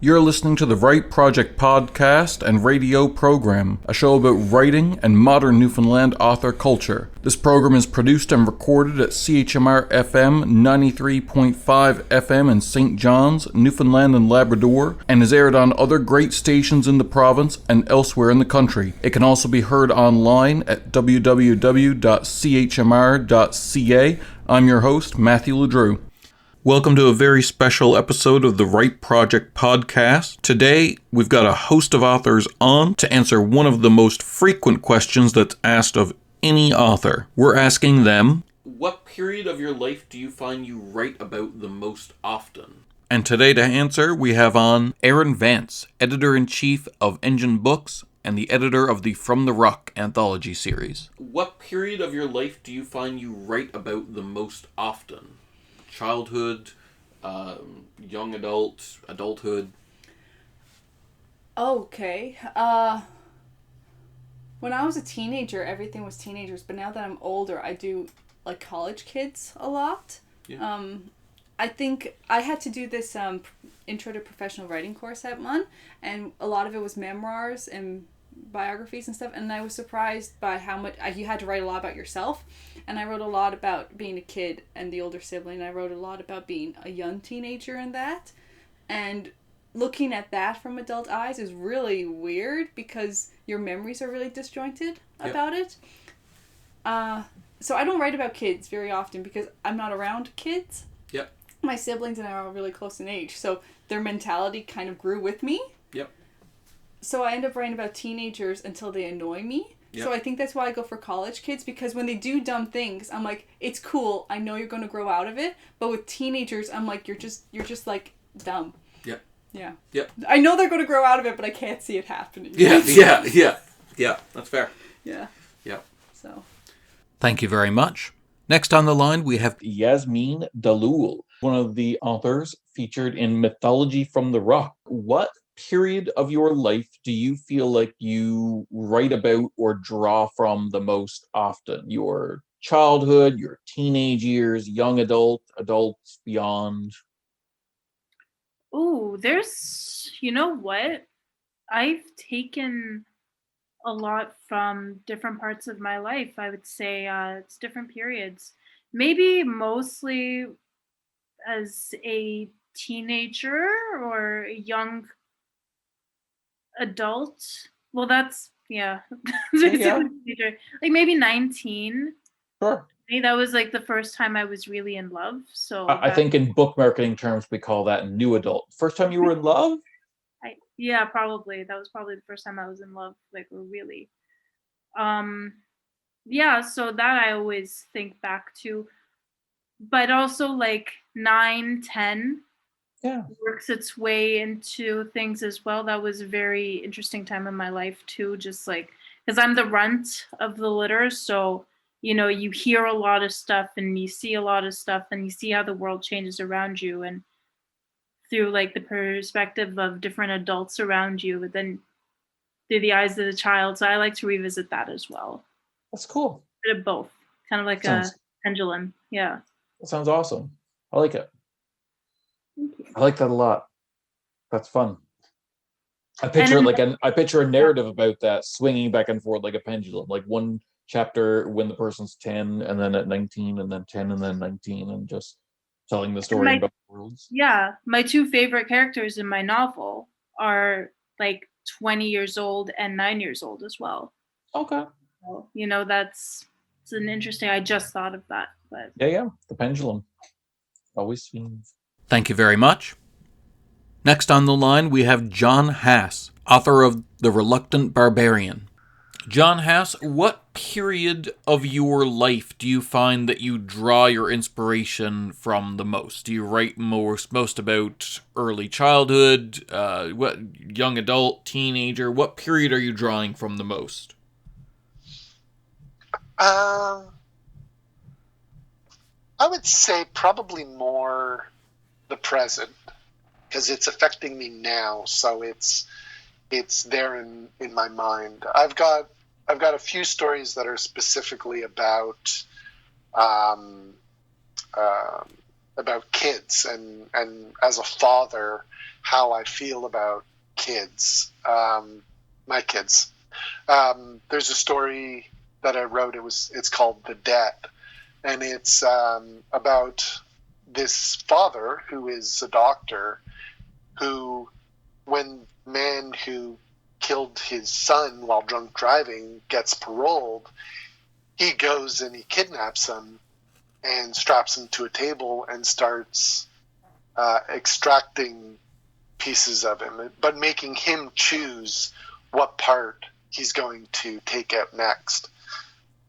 You're listening to the Write Project podcast and radio program, a show about writing and modern Newfoundland author culture. This program is produced and recorded at CHMR FM 93.5 FM in St. John's, Newfoundland and Labrador, and is aired on other great stations in the province and elsewhere in the country. It can also be heard online at www.chmr.ca. I'm your host, Matthew LeDrew. Welcome to a very special episode of the Write Project podcast. Today, we've got a host of authors on to answer one of the most frequent questions that's asked of any author. We're asking them, what period of your life do you find you write about the most often? And today to answer, we have on Erin Vance, Editor-in-Chief of Engine Books and the editor of the From the Rock anthology series. What period of your life do you find you write about the most often? Childhood, young adult, adulthood. Okay. When I was a teenager, everything was teenagers, but now that I'm older, I do like college kids a lot. Yeah. I think I had to do this intro to professional writing course at MUN, and a lot of it was memoirs and biographies and stuff, and I was surprised by how much you had to write a lot about yourself. And I wrote a lot about being a kid and the older sibling. I wrote a lot about being a young teenager in that. And looking at that from adult eyes is really weird because your memories are really disjointed about it. So I don't write about kids very often because I'm not around kids. Yep. My siblings and I are all really close in age, so their mentality kind of grew with me. Yep. So I end up writing about teenagers until they annoy me. Yep. So I think that's why I go for college kids, because when they do dumb things, I'm like, it's cool. I know you're going to grow out of it. But with teenagers, I'm like, you're just like dumb. Yep. Yeah. Yep. I know they're going to grow out of it, but I can't see it happening. Yeah. That's fair. Yeah. Yep. So. Thank you very much. Next on the line, we have Yasmine Dalloul, one of the authors featured in Mythology from the Rock. What period of your life do you feel like you write about or draw from the most often? Your childhood, your teenage years, young adult, adults, beyond? Oh, you know what? I've taken a lot from different parts of my life. I would say it's different periods. Maybe mostly as a teenager or a young adult. Well, that's like maybe 19. Sure. Maybe that was like the first time I was really in love. So I think in book marketing terms we call that new adult. First time you were in love? Probably that was probably the first time I was in love, like really. So that I always think back to, but also like 9, 10 works its way into things as well. That was a very interesting time in my life too, just like because I'm the runt of the litter, so you hear a lot of stuff and you see a lot of stuff and you see how the world changes around you and through like the perspective of different adults around you, but then through the eyes of the child. So I like to revisit that as well. That's cool. A bit of both, kind of like a pendulum. Yeah. That sounds awesome. I like it. Thank you. I like that a lot. That's fun. I picture a narrative about that swinging back and forth like a pendulum, like one chapter when the person's 10 and then at 19 and then 10 and then 19 and just telling the story about worlds. Yeah, my two favorite characters in my novel are like 20 years old and 9 years old as well. Okay. So, it's an interesting. I just thought of that, but yeah, the pendulum always swings. Thank you very much. Next on the line, we have Jon Haas, author of The Reluctant Barbarian. Jon Haas, what period of your life do you find that you draw your inspiration from the most? Do you write most about early childhood, what young adult, teenager? What period are you drawing from the most? I would say probably more the present, because it's affecting me now, so it's there in my mind. I've got a few stories that are specifically about kids, and as a father, how I feel about kids, my kids. There's a story that I wrote. It's called The Debt, and it's about this father who is a doctor who, when the man who killed his son while drunk driving gets paroled, he goes and he kidnaps him and straps him to a table and starts extracting pieces of him, but making him choose what part he's going to take out next.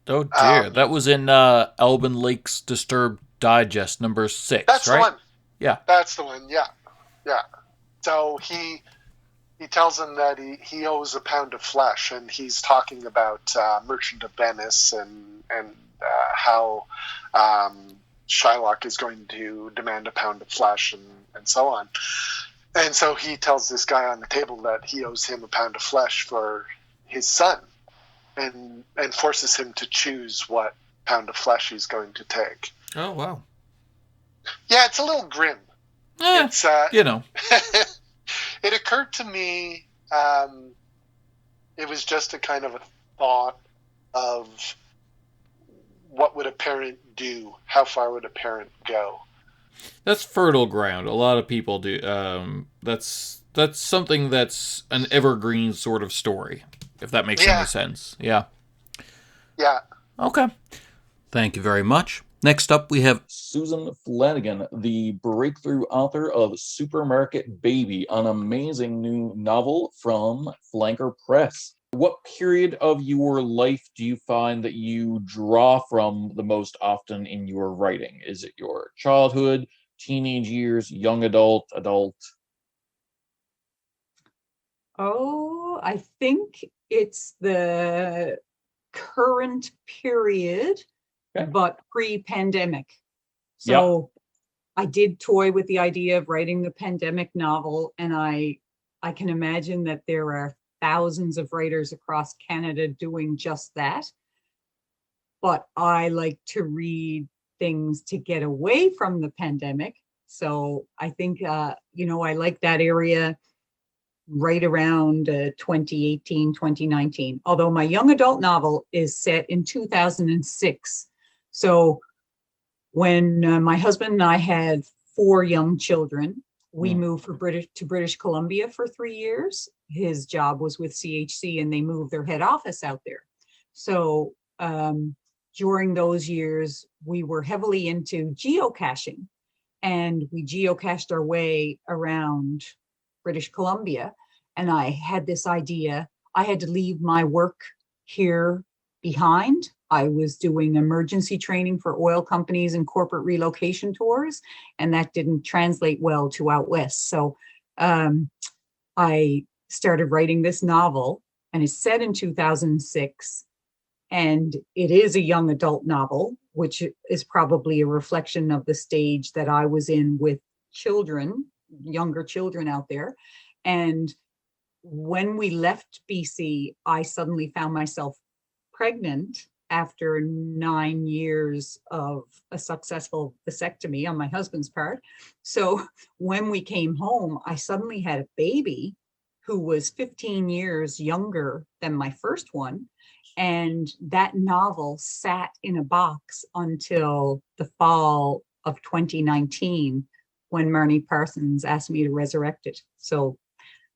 Oh dear, that was in Alban Lake's Disturbed Digest number 6, that's right? The one. Yeah. That's the one, yeah. So he tells him that he owes a pound of flesh, and he's talking about Merchant of Venice and how Shylock is going to demand a pound of flesh and so on. And so he tells this guy on the table that he owes him a pound of flesh for his son, and forces him to choose what pound of flesh he's going to take. Oh, wow. Yeah, it's a little grim. It's it occurred to me, it was just a kind of a thought of what would a parent do? How far would a parent go? That's fertile ground. A lot of people do. That's something that's an evergreen sort of story, if that makes any sense. Yeah. Yeah. Okay. Thank you very much. Next up, we have Susan Flanagan, the breakthrough author of Supermarket Baby, an amazing new novel from Flanker Press. What period of your life do you find that you draw from the most often in your writing? Is it your childhood, teenage years, young adult? Oh, I think it's the current period, but pre-pandemic. So I did toy with the idea of writing the pandemic novel, and I can imagine that there are thousands of writers across Canada doing just that. But I like to read things to get away from the pandemic. So I think, I like that area right around 2018, 2019. Although my young adult novel is set in 2006. So when my husband and I had 4 young children, we moved to British Columbia for 3 years. His job was with CHC, and they moved their head office out there. So during those years, we were heavily into geocaching, and we geocached our way around British Columbia. And I had this idea. I had to leave my work here behind. I was doing emergency training for oil companies and corporate relocation tours, and that didn't translate well to out west. So I started writing this novel, and it's set in 2006. And it is a young adult novel, which is probably a reflection of the stage that I was in with children, younger children out there. And when we left BC, I suddenly found myself pregnant after 9 years of a successful vasectomy on my husband's part. So when we came home, I suddenly had a baby who was 15 years younger than my first one. And that novel sat in a box until the fall of 2019, when Marnie Parsons asked me to resurrect it. So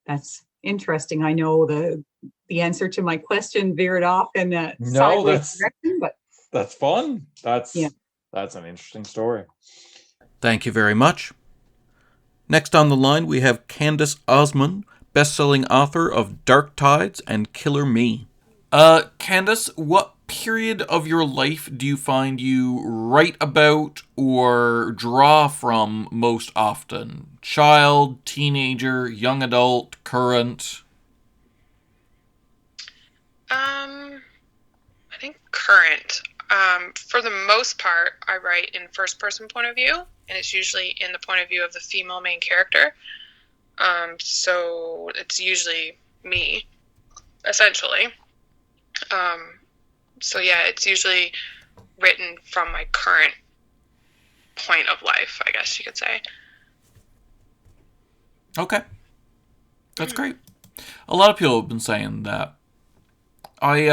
that's interesting. I know the answer to my question veered off in a sideways direction, but that's fun. That's an interesting story. Thank you very much. Next on the line, we have Candace Osmond, best-selling author of Dark Tides and Killer Me. Candace, what period of your life do you find you write about or draw from most often? Child, teenager, young adult, current? I think current. For the most part, I write in first-person point of view, and it's usually in the point of view of the female main character. So it's usually me, essentially. So yeah, it's usually written from my current point of life, I guess you could say. Okay. That's great. A lot of people have been saying that. I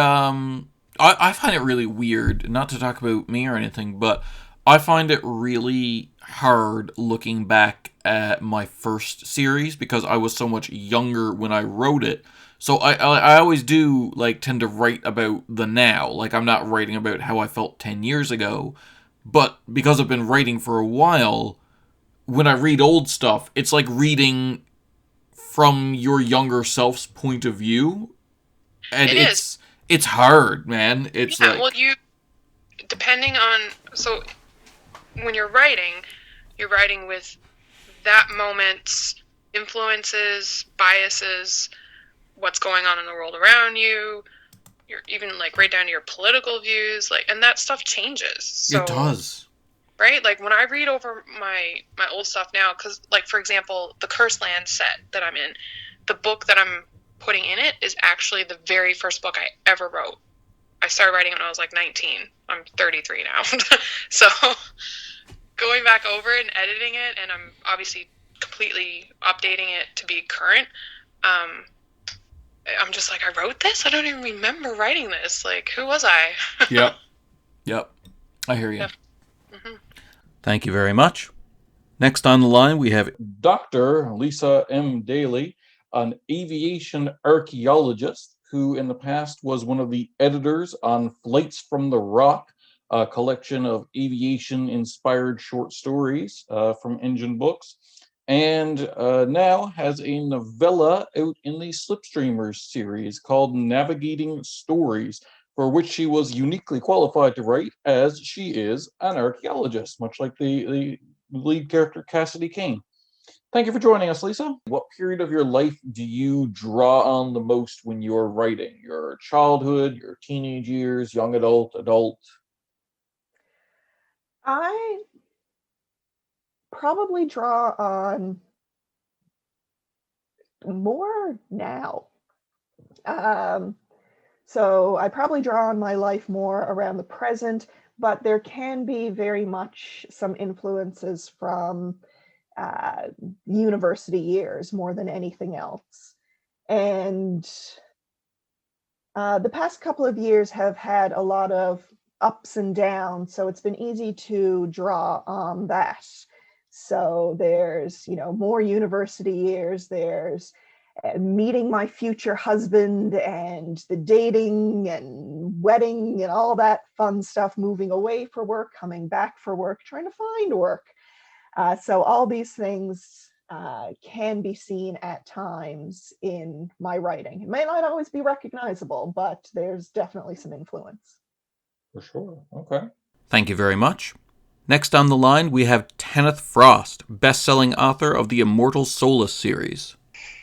find it really weird, not to talk about me or anything, but I find it really hard looking back at my first series because I was so much younger when I wrote it. So I always do like tend to write about the now. Like I'm not writing about how I felt 10 years ago, but because I've been writing for a while, when I read old stuff, it's like reading from your younger self's point of view. And it's hard, man. It's yeah, like, well, depending on, so when you're writing with that moment's influences, biases, what's going on in the world around you. You're even like right down to your political views, like, and that stuff changes. So, it does. Right? Like when I read over my old stuff now, because like for example, the Cursed Land set that I'm in, the book that I'm putting in it is actually the very first book I ever wrote. I started writing it when I was like 19. I'm 33 now. So going back over and editing it, and I'm obviously completely updating it to be current. I'm just like, I wrote this? I don't even remember writing this. Like, who was I? Yep. I hear you. Yep. Mm-hmm. Thank you very much. Next on the line, we have Dr. Lisa M. Daly, an aviation archaeologist who in the past was one of the editors on Flights from the Rock, a collection of aviation-inspired short stories from Engine Books, and now has a novella out in the Slipstreamers series called Navigating Stories, for which she was uniquely qualified to write, as she is an archaeologist, much like the lead character Cassidy Kane. Thank you for joining us, Lisa. What period of your life do you draw on the most when you're writing? Your childhood, your teenage years, young adult? I probably draw on more now. So I probably draw on my life more around the present, but there can be very much some influences from university years more than anything else. And the past couple of years have had a lot of ups and downs, so it's been easy to draw on that. So there's, more university years, there's meeting my future husband and the dating and wedding and all that fun stuff, moving away for work, coming back for work, trying to find work. So all these things can be seen at times in my writing. It may not always be recognizable, but there's definitely some influence. For sure. Okay. Thank you very much. Next on the line, we have Tanith Frost, best-selling author of the Immortal Soulless series.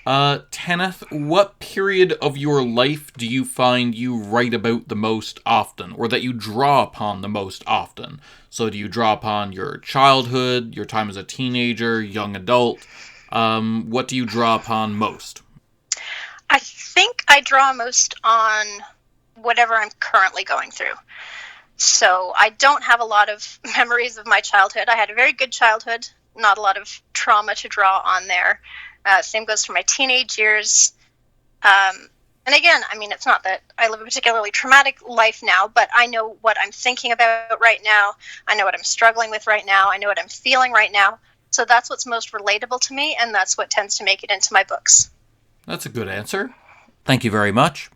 Tanith, what period of your life do you find you write about the most often, or that you draw upon the most often? So do you draw upon your childhood, your time as a teenager, young adult? What do you draw upon most? I think I draw most on whatever I'm currently going through. So I don't have a lot of memories of my childhood. I had a very good childhood, not a lot of trauma to draw on there. Same goes for my teenage years. And again, I mean, it's not that I live a particularly traumatic life now, but I know what I'm thinking about right now. I know what I'm struggling with right now. I know what I'm feeling right now. So that's what's most relatable to me, and that's what tends to make it into my books. That's a good answer. Thank you very much.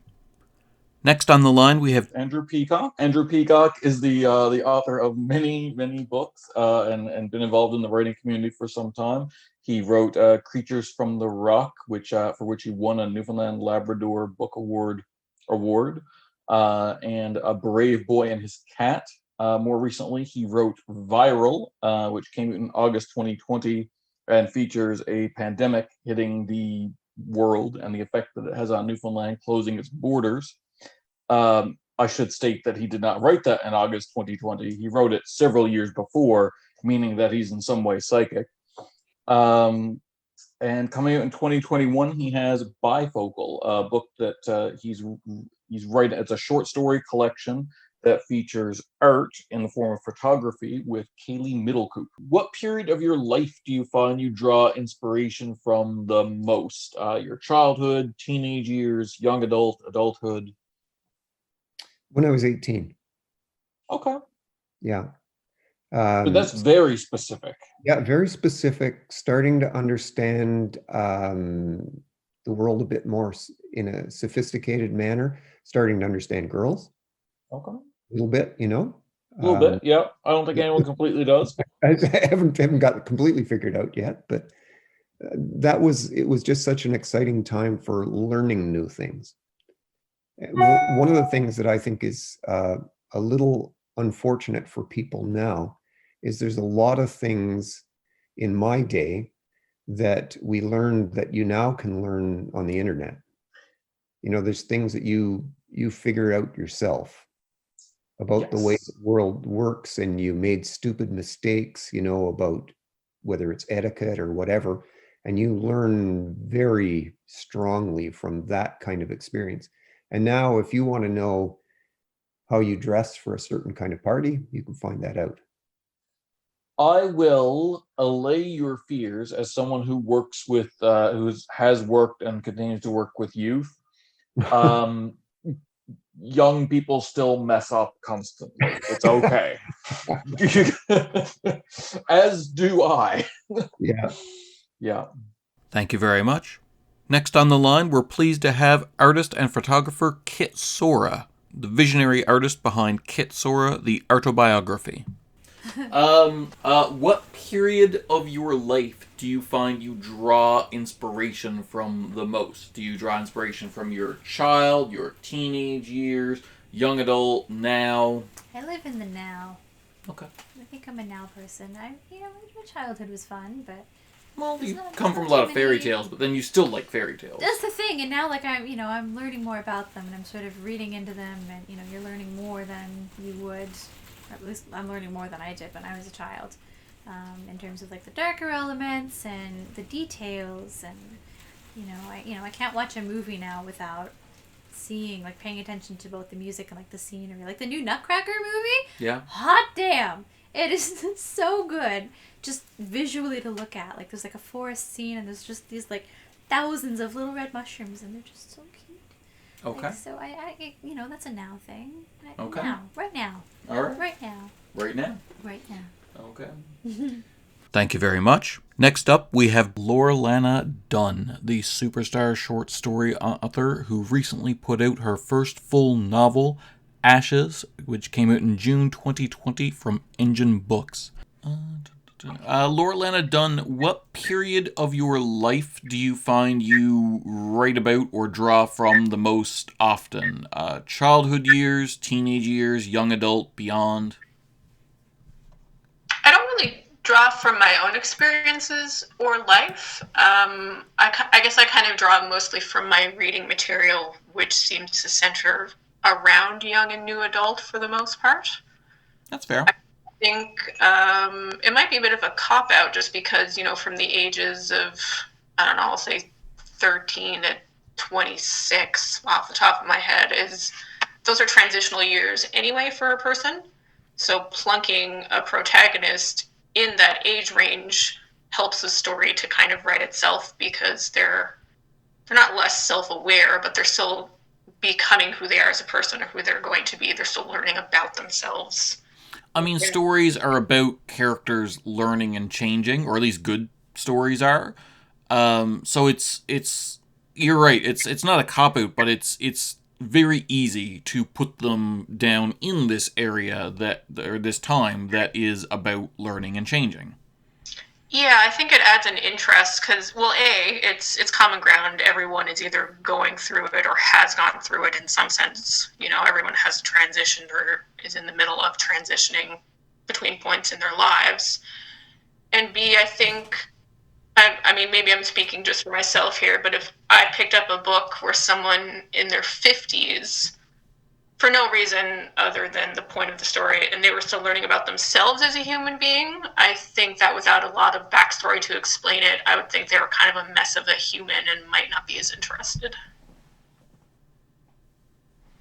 Next on the line, we have Andrew Peacock. Andrew Peacock is the author of many books and been involved in the writing community for some time. He wrote Creatures from the Rock, for which he won a Newfoundland Labrador Book Award, and A Brave Boy and His Cat. More recently, he wrote Viral, which came out in August 2020 and features a pandemic hitting the world and the effect that it has on Newfoundland closing its borders. I should state that he did not write that in August 2020. He wrote it several years before, meaning that he's in some way psychic. And coming out in 2021, he has Bifocal, a book that he's writing. It's a short story collection that features art in the form of photography with Kaylee Middlecoop. What period of your life do you find you draw inspiration from the most? Your childhood, teenage years, young adult, adulthood? When I was 18. Okay. Yeah. But that's very specific. Yeah, very specific. Starting to understand the world a bit more in a sophisticated manner. Starting to understand girls. Okay. A little bit, you know. A little bit, yeah. I don't think anyone completely does. I haven't got it completely figured out yet, but it was just such an exciting time for learning new things. One of the things that I think is a little unfortunate for people now is there's a lot of things in my day that we learned that you now can learn on the internet. You know, there's things that you figure out yourself about the way the world works, and you made stupid mistakes, you know, about whether it's etiquette or whatever, and you learn very strongly from that kind of experience. And now if you want to know how you dress for a certain kind of party, you can find that out. I will allay your fears as someone who works with, who has worked and continues to work with youth. Young people still mess up constantly. It's okay. As do I. Yeah. Yeah. Thank you very much. Next on the line, we're pleased to have artist and photographer Kit Sora, the visionary artist behind Kit Sora, the Artobiography. What period of your life do you find you draw inspiration from the most? Do you draw inspiration from your child, your teenage years, young adult, now? I live in the now. Okay. I think I'm a now person. My childhood was fun, but well, you come from a lot of fairy tales, but then you still like fairy tales. That's the thing, and now I'm learning more about them, and I'm sort of reading into them, and you're learning more than you would. At least I'm learning more than I did when I was a child, in terms of like the darker elements and the details, and I can't watch a movie now without paying attention to both the music and like the scenery, like the new Nutcracker movie. Yeah. Hot damn! It is so good, just visually to look at. Like there's like a forest scene, and there's just these like thousands of little red mushrooms, and they're just so cute. Okay. So I that's a now thing. Okay. Now, right now. All right. Right now. Right now. Right now. Okay. Thank you very much. Next up, we have Lauralana Dunne, the superstar short story author who recently put out her first full novel, Ashes, which came out in June 2020 from Engine Books. Lauralana Dunne, what period of your life do you find you write about or draw from the most often? Childhood years, teenage years, young adult, beyond? I don't really draw from my own experiences or life. I guess I kind of draw mostly from my reading material, which seems to center around young and new adult for the most part. That's fair. I think it might be a bit of a cop-out just because, from the ages of, I don't know, I'll say 13 to 26 off the top of my head, those are transitional years anyway for a person. So plunking a protagonist in that age range helps the story to kind of write itself because they're not less self-aware, but they're still becoming who they are as a person or who they're going to be. They're still learning about themselves. I mean, stories are about characters learning and changing, or at least good stories are. So it's you're right. It's not a cop-out, but it's very easy to put them down in this area or this time that is about learning and changing. Yeah, I think it adds an interest because, well, it's common ground. Everyone is either going through it or has gone through it in some sense. Everyone has transitioned or is in the middle of transitioning between points in their lives. And B, I think, I mean, maybe I'm speaking just for myself here, but if I picked up a book where someone in their 50s, for no reason other than the point of the story, and they were still learning about themselves as a human being, I think that without a lot of backstory to explain it, I would think they were kind of a mess of a human and might not be as interested.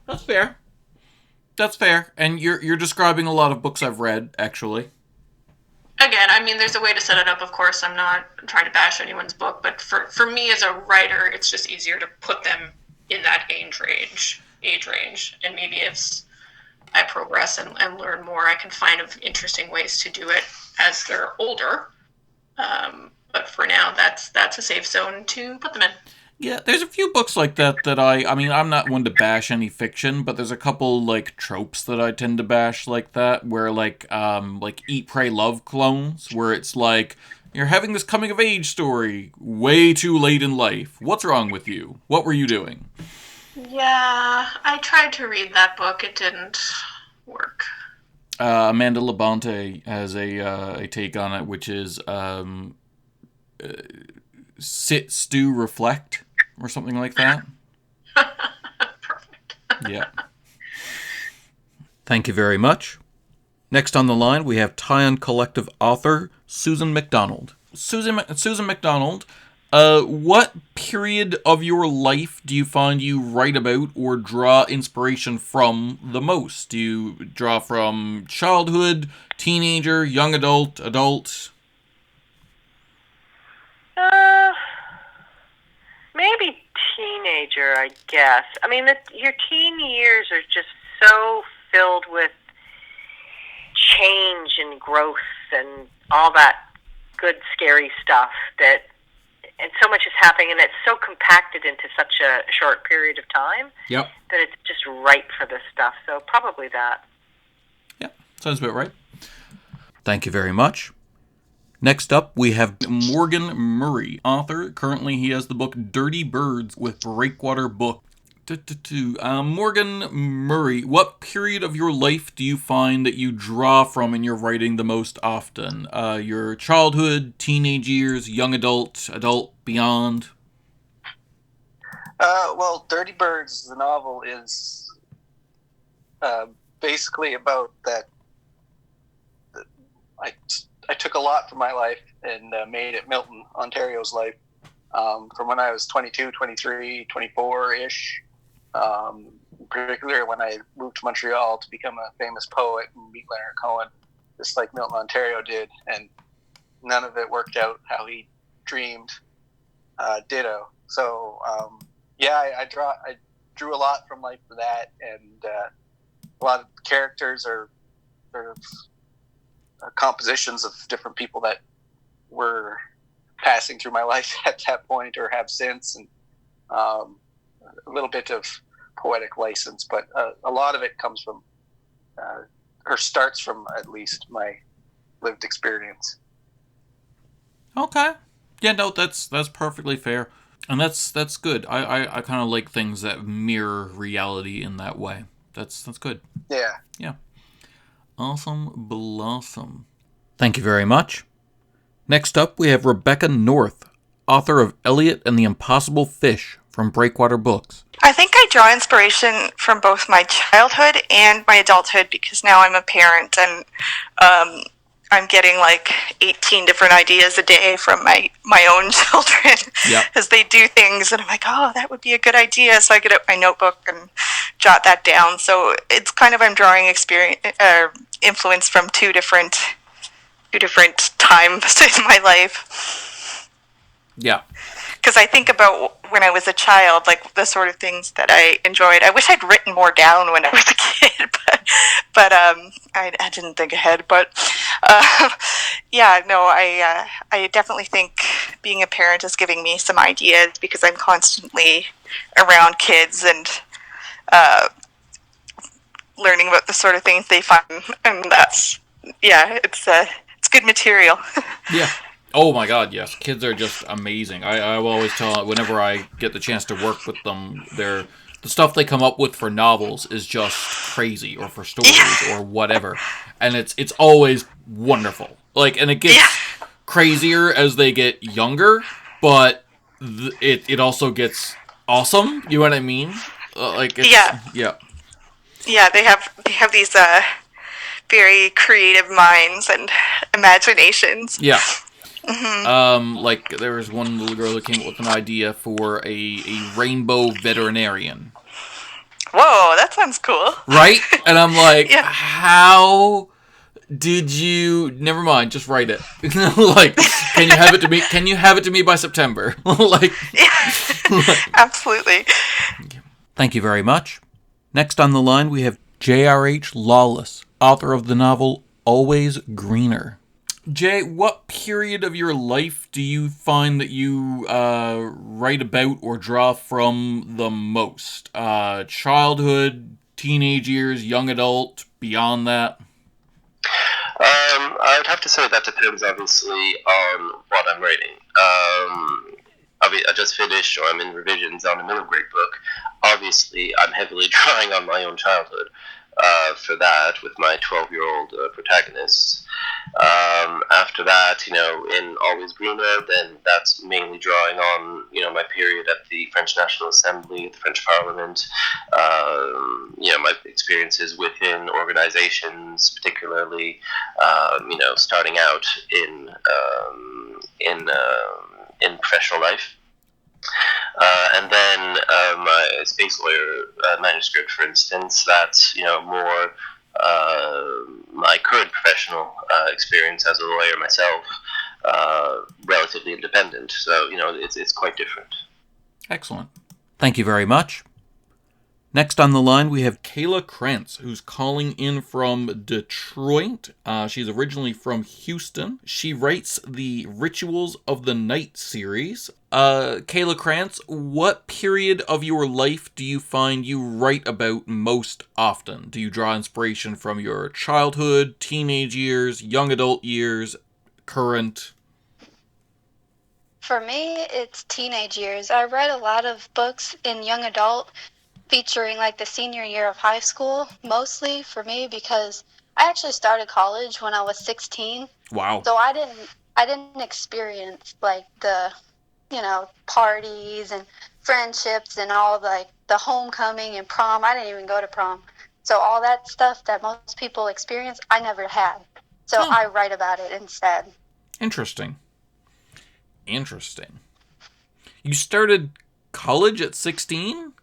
That's fair. That's fair. And you're describing a lot of books I've read, actually. Again, I mean, there's a way to set it up, of course. I'm not trying to bash anyone's book, but for me as a writer, it's just easier to put them in that age range. And maybe as I progress and learn more, I can find interesting ways to do it as they're older. But for now, that's a safe zone to put them in. Yeah, there's a few books like that I mean, I'm not one to bash any fiction, but there's a couple, like, tropes that I tend to bash like that, where, like Eat, Pray, Love clones, where it's like, you're having this coming-of-age story way too late in life. What's wrong with you? What were you doing? Yeah, I tried to read that book. It didn't work. Amanda Labonte has a take on it, which is Sit, Stew, Reflect, or something like that. Perfect. Yeah. Thank you very much. Next on the line, we have Tyon Collective author Susan McDonald. Susan McDonald, what period of your life do you find you write about or draw inspiration from the most? Do you draw from childhood, teenager, young adult, adult? Maybe teenager, I guess. I mean, your teen years are just so filled with change and growth and all that good, scary stuff and so much is happening, and it's so compacted into such a short period of time. Yep. That it's just ripe for this stuff. So probably that. Yeah, sounds about right. Thank you very much. Next up, we have Morgan Murray, author. Currently, he has the book Dirty Birds with Breakwater Book. Morgan Murray, what period of your life do you find that you draw from in your writing the most often? Your childhood, teenage years, young adult, beyond? Well, Dirty Birds, the novel, is basically about that. I took a lot from my life and made it Milton, Ontario's life, from when I was 22, 23, 24-ish, particularly when I moved to Montreal to become a famous poet and meet Leonard Cohen, just like Milton, Ontario did, and none of it worked out how he dreamed, ditto. So, I drew a lot from life for that, and a lot of characters are sort of compositions of different people that were passing through my life at that point or have since, and a little bit of poetic license, but a lot of it comes from or starts from at least my lived experience. Okay. Yeah, no, that's perfectly fair. And that's good. I kind of like things that mirror reality in that way. That's good. Yeah. Yeah. Awesome blossom. Thank you very much. Next up, we have Rebecca North, author of Elliot and the Impossible Fish from Breakwater Books. I think I draw inspiration from both my childhood and my adulthood because now I'm a parent and I'm getting like 18 different ideas a day from my own children as they do things, and I'm like, oh, that would be a good idea. So I get out my notebook and jot that down. So it's kind of, I'm drawing influence from two different times in my life. Yeah. Because I think about when I was a child, like the sort of things that I enjoyed. I wish I'd written more down when I was a kid, but I didn't think ahead. But I definitely think being a parent is giving me some ideas because I'm constantly around kids and learning about the sort of things they find, and it's good material. Yeah. Oh my God, yes. Kids are just amazing. I will always tell, whenever I get the chance to work with them, the stuff they come up with for novels is just crazy, or for stories, or whatever. And it's always wonderful. Like, and it gets crazier as they get younger, but it also gets awesome. You know what I mean? Yeah, they have these very creative minds and imaginations. Yeah. Mm-hmm. Like there was one little girl that came up with an idea for a rainbow veterinarian. whoa, that sounds cool. Right? And I'm like, Yeah. how did you... Never mind, just write it. Like, can you have it to me? Can you have it to me by September? Like, Absolutely. thank you very much. Next on the line, we have JRH Lawless, author of the novel Always Greener. Jay, what period of your life do you find that you write about or draw from the most? Childhood, teenage years, young adult, beyond that? I would have to say that depends, obviously, on what I'm writing. I just finished, or I'm in revisions on a middle grade book. Obviously, I'm heavily drawing on my own childhood for that, with my 12-year-old protagonist. After that, in Always Greener, then that's mainly drawing on, my period at the French National Assembly, the French Parliament, my experiences within organizations, particularly, starting out in professional life. And then my space lawyer manuscript, for instance, that's more my current professional experience as a lawyer myself, relatively independent. So it's quite different. Excellent. Thank you very much. Next on the line, we have Kayla Krantz, who's calling in from Detroit. She's originally from Houston. She writes the Rituals of the Night series. Kayla Krantz, what period of your life do you find you write about most often? Do you draw inspiration from your childhood, teenage years, young adult years, current? For me, it's teenage years. I read a lot of books in young adult featuring like the senior year of high school, mostly for me because I actually started college when I was 16. Wow. So I didn't experience like the, parties and friendships and all like the homecoming and prom. I didn't even go to prom. So all that stuff that most people experience, I never had. So I write about it instead. Interesting. You started college at 16?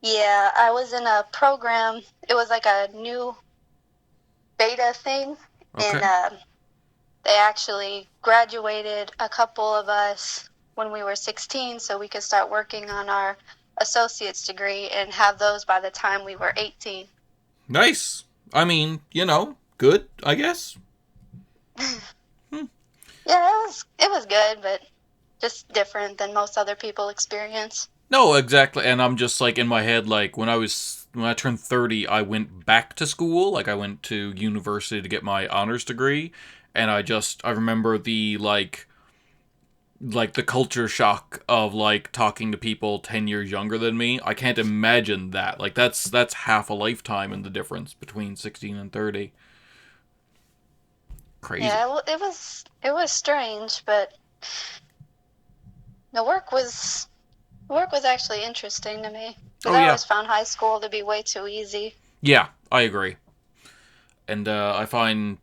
Yeah, I was in a program. It was like a new beta thing. Okay. And they actually graduated a couple of us when we were 16 so we could start working on our associate's degree and have those by the time we were 18. Nice. I mean, good, I guess. Yeah, it was good, but just different than most other people experience. No, exactly. And I'm just like in my head, like when I turned 30, I went back to school. Like I went to university to get my honors degree. And I remember the like the culture shock of like talking to people 10 years younger than me. I can't imagine that. Like that's half a lifetime in the difference between 16 and 30. Crazy. Yeah, well, it was strange, but the work was actually interesting to me. Because I always found high school to be way too easy. Yeah, I agree. And I find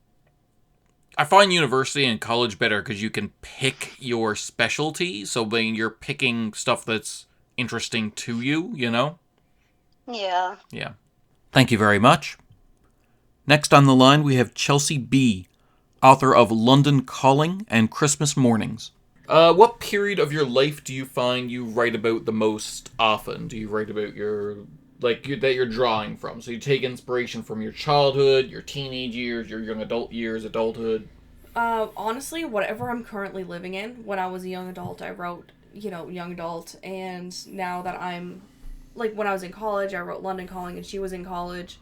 university and college better because you can pick your specialty. So when you're picking stuff that's interesting to you, Yeah. Yeah. Thank you very much. Next on the line, we have Chelsea B., author of London Calling and Christmas Mornings. What period of your life do you find you write about the most often? Do you write about that you're drawing from? So you take inspiration from your childhood, your teenage years, your young adult years, adulthood? Honestly, whatever I'm currently living in. When I was a young adult, I wrote, young adult. And now that I'm, like when I was in college, I wrote London Calling and she was in college.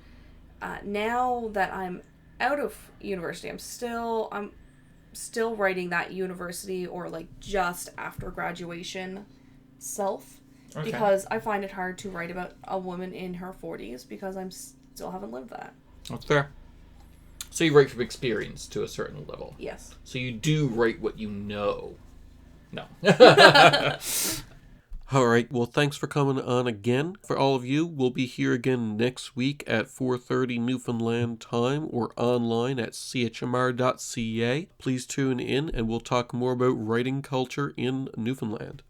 Now that I'm out of university, I'm still writing that university or like just after graduation self. Okay. Because I find it hard to write about a woman in her 40s because I'm still haven't lived that. That's fair. So you write from experience to a certain level. Yes. So you do write what you know. No. All right. Well, thanks for coming on again. For all of you, we'll be here again next week at 4:30 Newfoundland time or online at chmr.ca. Please tune in and we'll talk more about writing culture in Newfoundland.